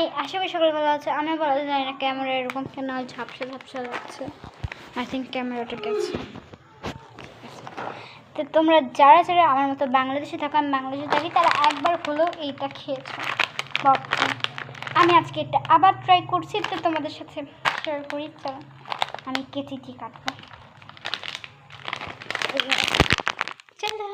High, আশা করি সকলে ভালো আছে। আমি ভালো জানি না ক্যামেরা এরকম কেন ঝাপসা ঝাপসা লাগছে। আই থিঙ্ক ক্যামেরাটা গেছে। তো তোমরা যারা যারা আমার মতো বাংলাদেশে থাকো, আমি বাংলাদেশে থাকি, তারা একবার হলেও এইটা খেয়েছো পপকর্ন। আমি আজকে এটা আবার ট্রাই করছি, তো তোমাদের সাথে শেয়ার করি। চলো আমি কেচিটি কাটবো। চলো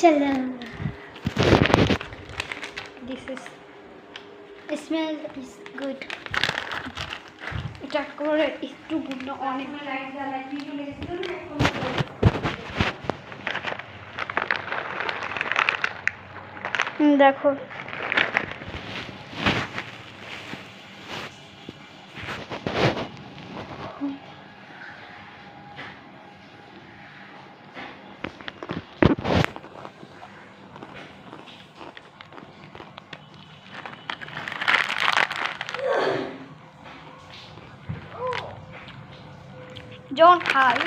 चलो this is smell is good. এটা করে একটু গুণ অনেক লাইট জ্বালাই দিয়ে চলে গেছিল না এখন দেখো যখন খাই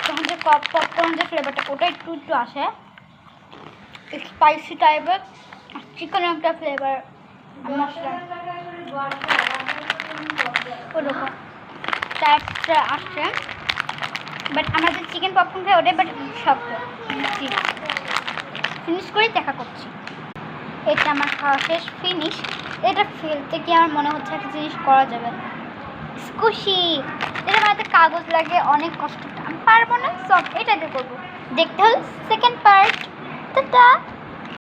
তখন যে পপকর্ন যে ফ্লেভারটা ওটা একটু একটু আসে, স্পাইসি টাইপের, আর চিকেন একটা ফ্লেভার মশলা ওরকম টাইপটা আসছে। বাট আমরা যে চিকেন পপকর্ন খাই ওটাই বাট শক্ত। ফিনিশ করেই দেখা করছি। এটা আমার খাওয়া শেষ, ফিনিশ। এটা ফেলতে গিয়ে আমার মনে হচ্ছে একটা জিনিস করা যাবে, স্কুশি। এটা বানাতে কাগজ লাগে, অনেক কষ্ট, আমি পারবো না, সব এটাতে করবো। দেখতে হলে সেকেন্ড পার্ট। টাটা।